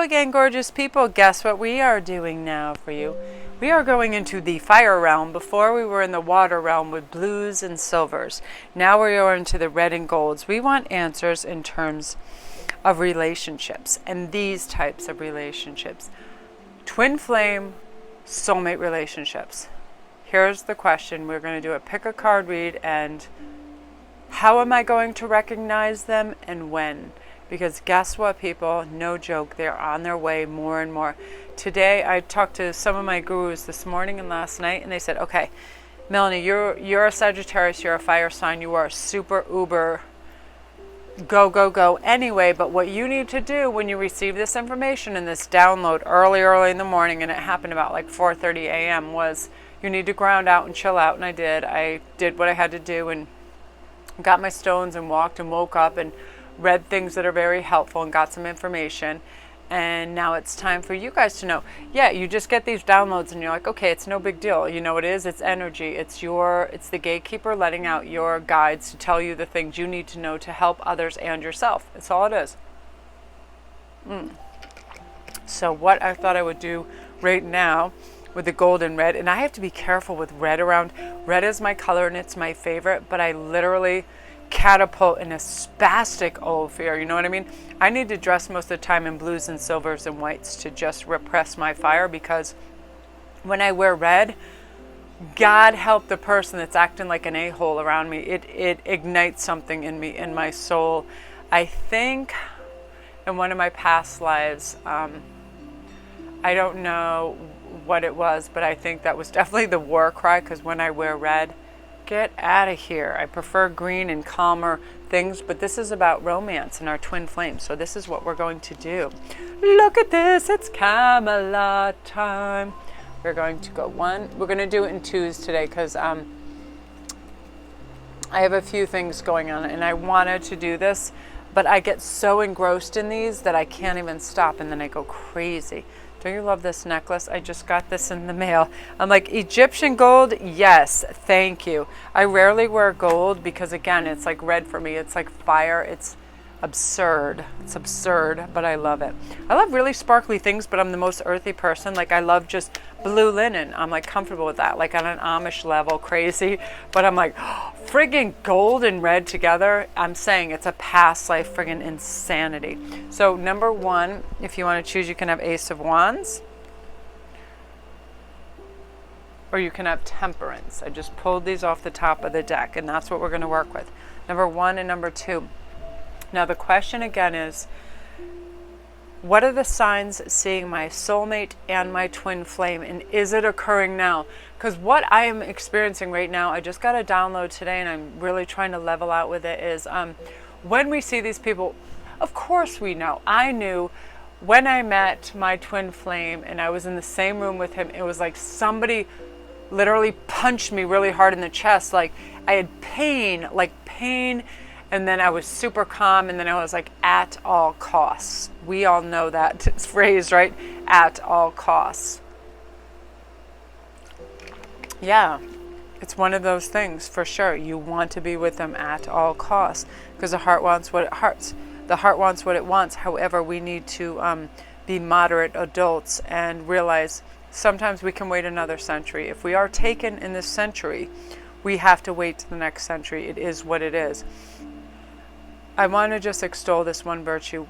again, gorgeous people. Guess what we are doing now for you? We are going into the fire realm. Before we were in the water realm with blues and silvers. Now we are into the red and golds. We want answers in terms of relationships and these types of relationships. Twin flame, soulmate relationships. Here's the question. We're going to do a pick a card read, and how am I going to recognize them and when? Because guess what, people? No joke, they're on their way more and more. Today, I talked to some of my gurus this morning and last night, and they said, okay, Melanie, you're a Sagittarius, you're a fire sign, you are super uber, go anyway, but what you need to do when you receive this information and this download early in the morning, and it happened about like 4:30 a.m., was you need to ground out and chill out, and I did what I had to do and got my stones and walked and woke up and read things that are very helpful and got some information. And now it's time for you guys to know. Yeah, you just get these downloads and you're like, okay, it's no big deal. You know what it is? It's energy. It's the gatekeeper letting out your guides to tell you the things you need to know to help others and yourself. That's all it is. So what I thought I would do right now with the gold and red, and I have to be careful with red around. Red is my color and it's my favorite, but I literally catapult in a spastic old fear. You know what I mean? I need to dress most of the time in blues and silvers and whites to just repress my fire, because when I wear red, God help the person that's acting like an a-hole around me. It ignites something in me, in my soul. I think in one of my past lives, I don't know what it was, but I think that was definitely the war cry, because when I wear red, get out of here. I prefer green and calmer things, but this is about romance and our twin flames. So this is what we're going to do. Look at this, it's Camelot time. We're going to go one. We're going to do it in twos today because I have a few things going on and I wanted to do this, but I get so engrossed in these that I can't even stop, and then I go crazy. Don't you love this necklace? I just got this in the mail. I'm like, Egyptian gold? Yes, thank you. I rarely wear gold because, again, it's like red for me. It's like fire. It's absurd. It's absurd, but I love it. I love really sparkly things, but I'm the most earthy person. Like, I love just blue linen. I'm like comfortable with that, like on an Amish level, crazy. But I'm like, friggin' gold and red together. I'm saying it's a past life friggin' insanity. So number one, if you want to choose, you can have Ace of Wands, or you can have Temperance. I just pulled these off the top of the deck, and that's what we're going to work with. Number one and number two. Now the question again is, what are the signs seeing my soulmate and my twin flame, and is it occurring now? Because what I am experiencing right now, I just got a download today and I'm really trying to level out with it, is when we see these people, of course we know. I knew when I met my twin flame and I was in the same room with him, it was like somebody literally punched me really hard in the chest. Like I had pain, and then I was super calm, and then I was like, at all costs. We all know that phrase, right? At all costs. Yeah, it's one of those things for sure. You want to be with them at all costs, because the heart wants what it hearts. The heart wants what it wants. However, we need to be moderate adults and realize sometimes we can wait another century. If we are taken in this century, we have to wait to the next century. It is what it is. I want to just extol this one virtue.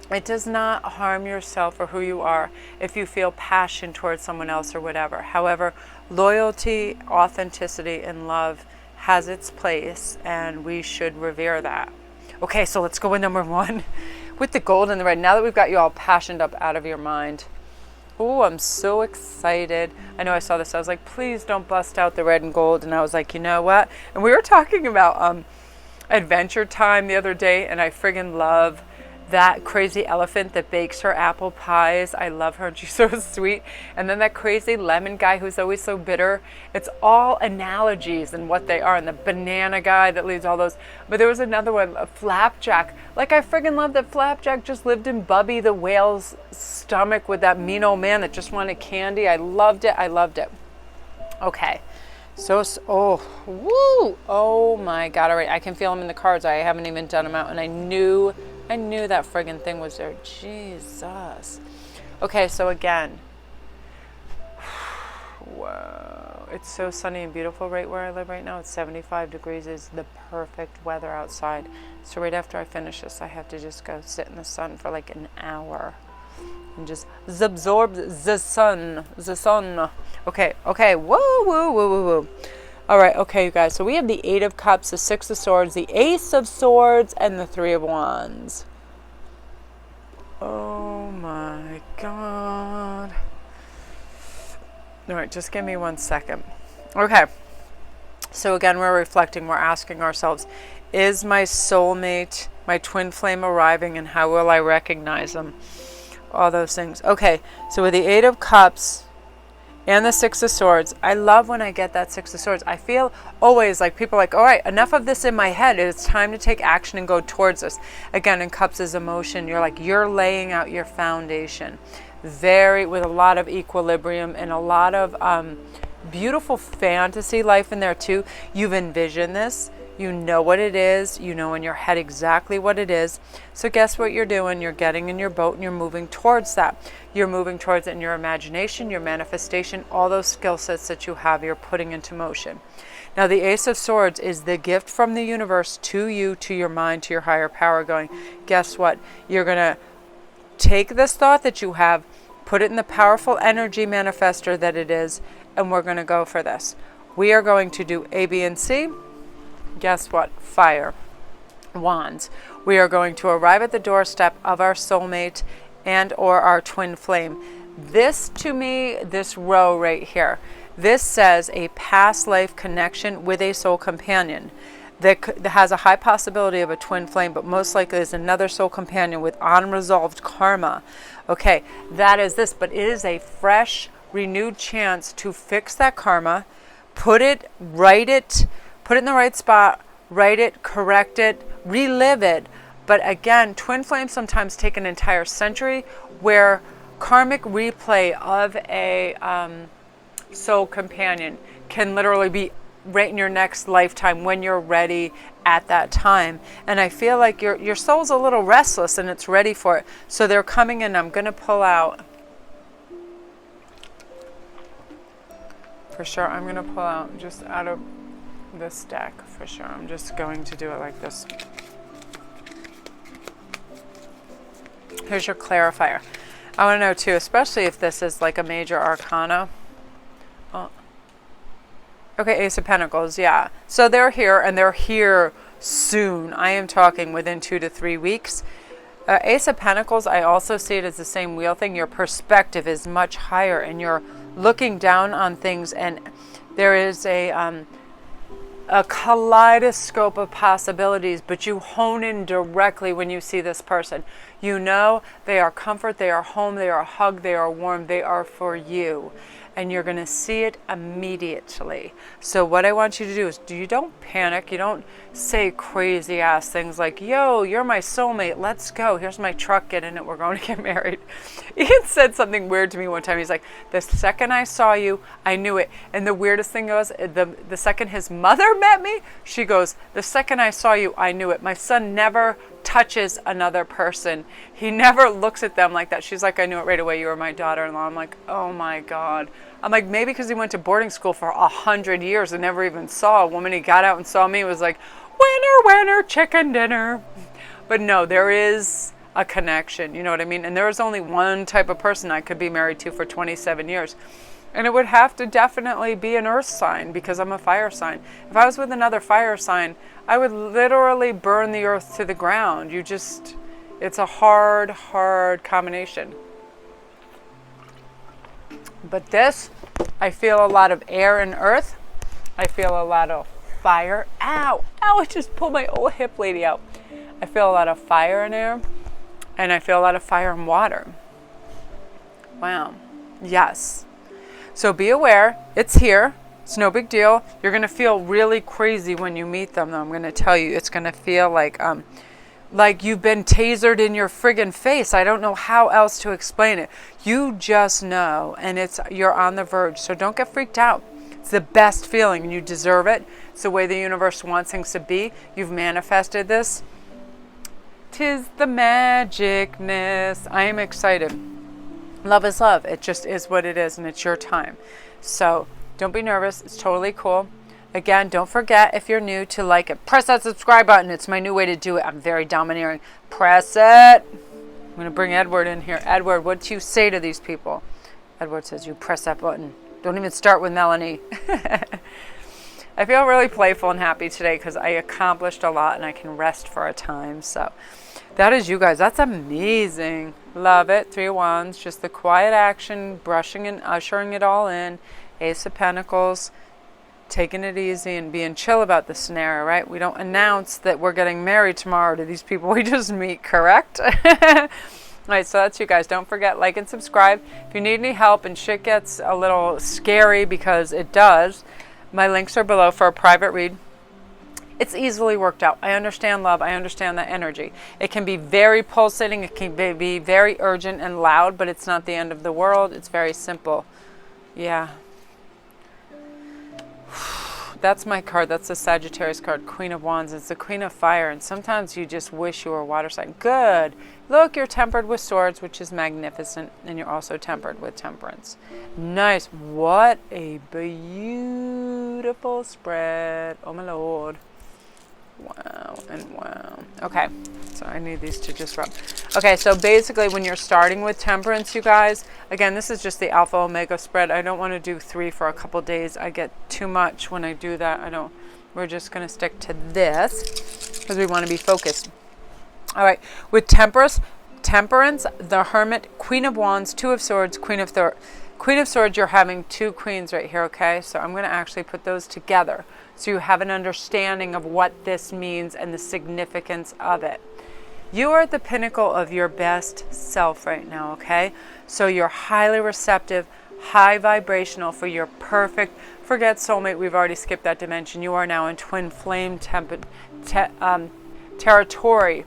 It does not harm yourself or who you are if you feel passion towards someone else or whatever. However, loyalty, authenticity, and love has its place, and we should revere that. Okay, so let's go with number one with the gold and the red. Now that we've got you all passioned up out of your mind. Oh, I'm so excited. I know I saw this. I was like, please don't bust out the red and gold. And I was like, you know what? And we were talking about Adventure Time the other day, and I friggin' love that crazy elephant that bakes her apple pies. I love her, and she's so sweet. And then that crazy lemon guy who's always so bitter. It's all analogies and what they are. And the banana guy that leads all those. But there was another one, a Flapjack. Like, I friggin' love that Flapjack just lived in Bubby the whale's stomach with that mean old man that just wanted candy. I loved it. I loved it. Okay. Oh my God. All right. I can feel them in the cards. I haven't even done them out. And I knew I knew that friggin' thing was there. Jesus. Okay, so again. Whoa. It's so sunny and beautiful right where I live right now. It's 75 degrees. It's the perfect weather outside. So right after I finish this, I have to just go sit in the sun for like an hour. And just absorb the sun. The sun. Okay, okay. Whoa, whoa, whoa, whoa, whoa. All right, okay, you guys. So we have the Eight of Cups, the Six of Swords, the Ace of Swords, and the Three of Wands. Oh my God. All right, just give me 1 second. Okay. So again, we're reflecting, we're asking ourselves, is my soulmate, my twin flame arriving, and how will I recognize them? All those things. Okay, so with the Eight of Cups and the Six of Swords, I love when I get that Six of Swords. I feel always like people are like, all right, enough of this in my head. It's time to take action and go towards this. Again, in Cups is emotion. You're like, you're laying out your foundation. With a lot of equilibrium and a lot of beautiful fantasy life in there too. You've envisioned this. You know what it is. You know in your head exactly what it is. So guess what you're doing? You're getting in your boat and you're moving towards that. You're moving towards it in your imagination, your manifestation, all those skill sets that you have, you're putting into motion. Now the Ace of Swords is the gift from the universe to you, to your mind, to your higher power going, guess what? You're going to take this thought that you have, put it in the powerful energy manifester that it is, and we're going to go for this. We are going to do A, B, and C. Guess what? Fire. Wands. We are going to arrive at the doorstep of our soulmate and or our twin flame. This, to me, this row right here, this says a past life connection with a soul companion that has a high possibility of a twin flame, but most likely is another soul companion with unresolved karma. Okay, that is this, but it is a fresh, renewed chance to fix that karma, put it in the right spot, write it, correct it, relive it. But again, twin flames sometimes take an entire century, where karmic replay of a soul companion can literally be right in your next lifetime when you're ready at that time. And I feel like your soul's a little restless and it's ready for it. So they're coming in. I'm going to pull out. For sure, I'm going to pull out just out of this deck. For sure. I'm just going to do it like this. Here's your clarifier. I want to know too, especially if this is like a major arcana. Oh. Okay, Ace of Pentacles, yeah. So they're here, and they're here soon. I am talking within 2 to 3 weeks. Ace of Pentacles, I also see it as the same wheel thing. Your perspective is much higher, and you're looking down on things, and there is a kaleidoscope of possibilities, but you hone in directly when you see this person. You know they are comfort, they are home, they are a hug, they are warm, they are for you. And you're going to see it immediately. So what I want you to do is, you don't panic. You don't say crazy ass things like, yo, you're my soulmate. Let's go. Here's my truck. Get in it. We're going to get married. Ian said something weird to me one time. He's like, the second I saw you, I knew it. And the weirdest thing was, the second his mother met me, she goes, the second I saw you, I knew it. My son never touches another person. He never looks at them like that. She's like, I knew it right away. You were my daughter-in-law. I'm like, oh my God. I'm like, maybe because he went to boarding school for 100 years and never even saw a woman. He got out and saw me, was like, winner, winner, chicken dinner. But no, there is a connection. You know what I mean? And there is only one type of person I could be married to for 27 years. And it would have to definitely be an earth sign, because I'm a fire sign. If I was with another fire sign, I would literally burn the earth to the ground. It's a hard, hard combination. But this, I feel a lot of air and earth. I feel a lot of fire. Ow, ow, I just pulled my old hip lady out. I feel a lot of fire and air, and I feel a lot of fire and water. Wow, yes. So be aware, it's here. It's no big deal. You're going to feel really crazy when you meet them, though. I'm going to tell you, it's going to feel like you've been tasered in your friggin' face. I don't know how else to explain it. You just know, and you're on the verge. So don't get freaked out. It's the best feeling, and you deserve it. It's the way the universe wants things to be. You've manifested this. 'Tis the magicness. I am excited. Love is love. It just is what it is, and it's your time. So don't be nervous. It's totally cool. Again, don't forget, if you're new, to like it. Press that subscribe button. It's my new way to do it. I'm very domineering. Press it. I'm going to bring Edward in here. Edward, what do you say to these people? Edward says, you press that button. Don't even start with Melanie. I feel really playful and happy today because I accomplished a lot and I can rest for a time. So that is you guys. That's amazing. Love it. 3 of Wands. Just the quiet action, brushing and ushering it all in. Ace of Pentacles. Taking it easy and being chill about the scenario, right? We don't announce that we're getting married tomorrow to these people we just meet, correct? All right, so that's you guys. Don't forget, like and subscribe. If you need any help and shit gets a little scary, because it does, my links are below for a private read. It's easily worked out. I understand love. I understand that energy. It can be very pulsating. It can be very urgent and loud, but it's not the end of the world. It's very simple. Yeah. That's my card. That's the Sagittarius card, Queen of Wands. It's the Queen of Fire, and sometimes you just wish you were a water sign. Good. Look, you're tempered with Swords, which is magnificent, and you're also tempered with Temperance. Nice. What a beautiful spread. Oh, my Lord. Wow and wow. Okay, so I need these to just rub. Okay, so basically when you're starting with Temperance, you guys, again, this is just the Alpha Omega spread. I don't want to do 3 for a couple days. I get too much when I do that. We're just going to stick to this because we want to be focused. All right, with Temperance, the Hermit, Queen of Wands, 2 of Swords, Queen of Swords, you're having 2 queens right here, okay? So I'm going to actually put those together so you have an understanding of what this means and the significance of it. You are at the pinnacle of your best self right now, okay? So you're highly receptive, high vibrational for your perfect, forget soulmate, we've already skipped that dimension. You are now in twin flame territory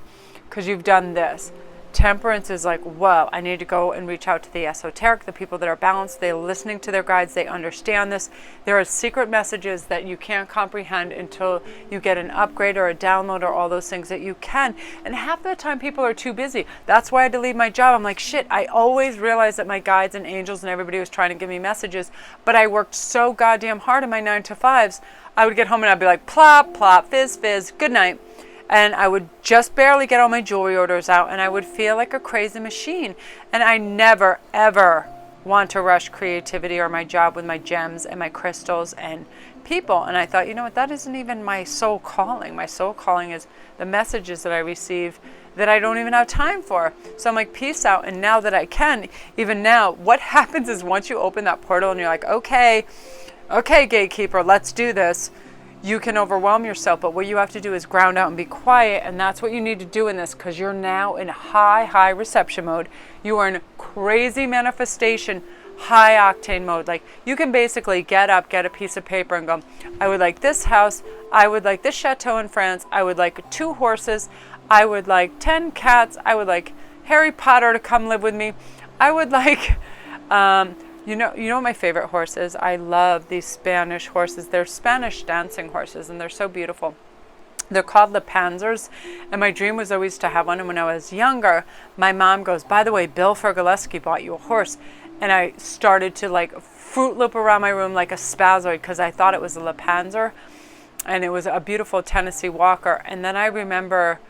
because you've done this. Temperance is like, whoa, I need to go and reach out to the esoteric, the people that are balanced. They're listening to their guides. They understand this. There are secret messages that you can't comprehend until you get an upgrade or a download or all those things that you can. And half the time people are too busy. That's why I had to leave my job. I'm like, shit, I always realized that my guides and angels and everybody was trying to give me messages, but I worked so goddamn hard in my 9 to 5s. I would get home and I'd be like, plop, plop, fizz, fizz, good night. And I would just barely get all my jewelry orders out, and I would feel like a crazy machine. And I never, ever want to rush creativity or my job with my gems and my crystals and people. And I thought, you know what, that isn't even my soul calling. My soul calling is the messages that I receive that I don't even have time for. So I'm like, peace out. And now that I can, even now, what happens is once you open that portal and you're like, okay, gatekeeper, let's do this. You can overwhelm yourself, but what you have to do is ground out and be quiet, and that's what you need to do in this, because you're now in high reception mode. You are in crazy manifestation, high octane mode. Like, you can basically get up, get a piece of paper and go, I would like this house, I would like this chateau in France, I would like 2 horses, I would like 10 cats, I would like Harry Potter to come live with me, I would like You know what my favorite horse is? I love these Spanish horses. They're Spanish dancing horses, and they're so beautiful. They're called Le Panzers, and my dream was always to have one. And when I was younger, my mom goes, by the way, Bill Fergalesky bought you a horse. And I started to like Fruit Loop around my room like a spazoid because I thought it was a Le Panzer, and it was a beautiful Tennessee Walker. And then I remember,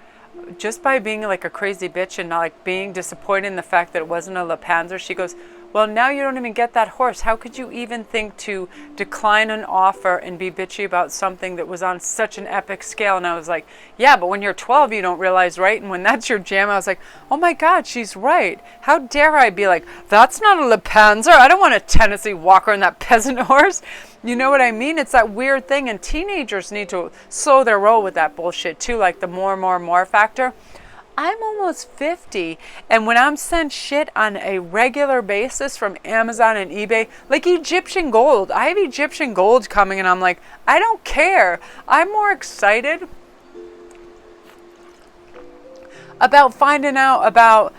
just by being like a crazy bitch and not like being disappointed in the fact that it wasn't a Le Panzer, she goes, well, now you don't even get that horse. How could you even think to decline an offer and be bitchy about something that was on such an epic scale? And I was like, yeah, but when you're 12, you don't realize, right? And when that's your jam, I was like, oh my God, she's right. How dare I be like, that's not a Le Panzer. I don't want a Tennessee Walker and that peasant horse. You know what I mean? It's that weird thing. And teenagers need to slow their roll with that bullshit too, like the more factor. I'm almost 50, and when I'm sent shit on a regular basis from Amazon and eBay, like Egyptian gold, I have Egyptian gold coming, and I'm like, I don't care. I'm more excited about finding out about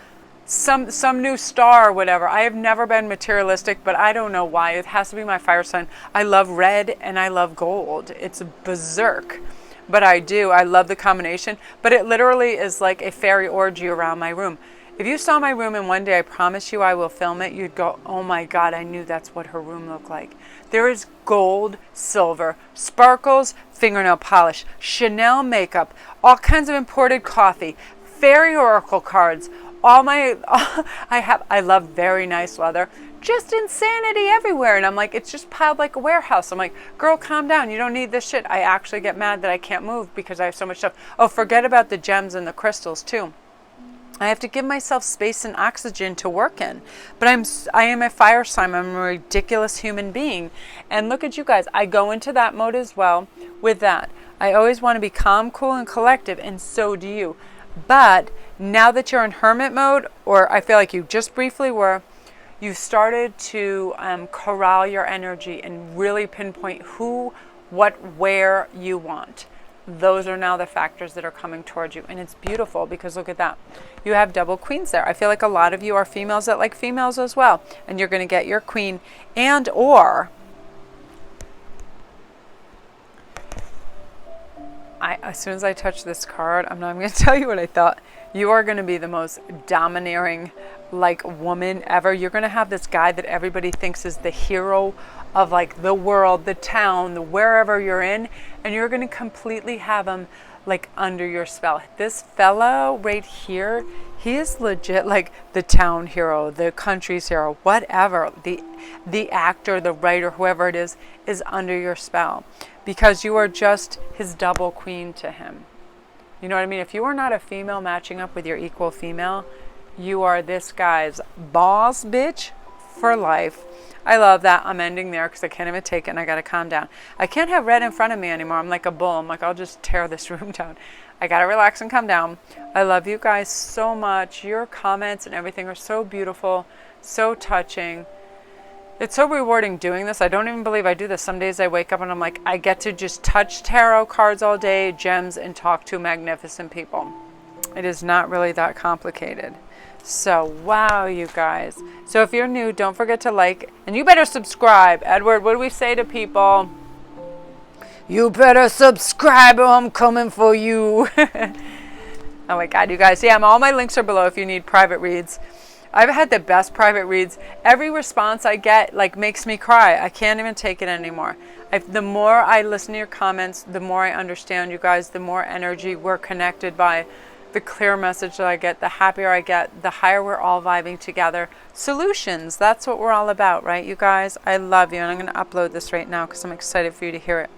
some new star or whatever. I have never been materialistic, but I don't know why. It has to be my fire sign. I love red and I love gold. It's berserk. but I do. I love the combination. But it literally is like a fairy orgy around my room. If you saw my room and one day I promise you I will film it, you'd go, oh my God, I knew that's what her room looked like. There is gold, silver, sparkles, fingernail polish, Chanel makeup, all kinds of imported coffee, fairy oracle cards, I love very nice leather, just insanity everywhere. And I'm like, it's just piled like a warehouse. I'm like, girl, calm down. You don't need this shit. I actually get mad that I can't move because I have so much stuff. Oh, forget about the gems and the crystals too. I have to give myself space and oxygen to work in. But I am a fire sign. I'm a ridiculous human being. And look at you guys. I go into that mode as well with that. I always want to be calm, cool, and collective, and so do you. But now that you're in hermit mode, or I feel like you just briefly were, you've started to corral your energy and really pinpoint who, what, where you want. Those are now the factors that are coming towards you. And it's beautiful because look at that. You have double queens there. I feel like a lot of you are females that like females as well. And you're going to get your queen and or as soon as I touch this card, I'm not even going to tell you what I thought. You are going to be the most domineering like woman ever. You're going to have this guy that everybody thinks is the hero of like the world, the town, the wherever you're in, and you're going to completely have him like under your spell. This fellow right here, he is legit like the town hero, the country's hero, whatever. The actor, the writer, whoever it is under your spell because you are just his double queen to him. You know what I mean? If you are not a female matching up with your equal female, you are this guy's boss bitch for life. I love that. I'm ending there because I can't even take it and I got to calm down. I can't have red in front of me anymore. I'm like a bull. I'm like, I'll just tear this room down. I got to relax and calm down. I love you guys so much. Your comments and everything are so beautiful, so touching. It's so rewarding doing this. I don't even believe I do this. Some days I wake up and I'm like, I get to just touch tarot cards all day, gems, and talk to magnificent people. It is not really that complicated. So, wow, you guys. So if you're new, don't forget to like, and you better subscribe. Edward, what do we say to people? You better subscribe or I'm coming for you. Oh my God, you guys. Yeah, all my links are below if you need private reads. I've had the best private reads. Every response I get like makes me cry. I can't even take it anymore. The more I listen to your comments, the more I understand you guys, the more energy we're connected by, the clear message that I get, the happier I get, the higher we're all vibing together. Solutions, that's what we're all about, right, you guys? I love you, and I'm going to upload this right now because I'm excited for you to hear it.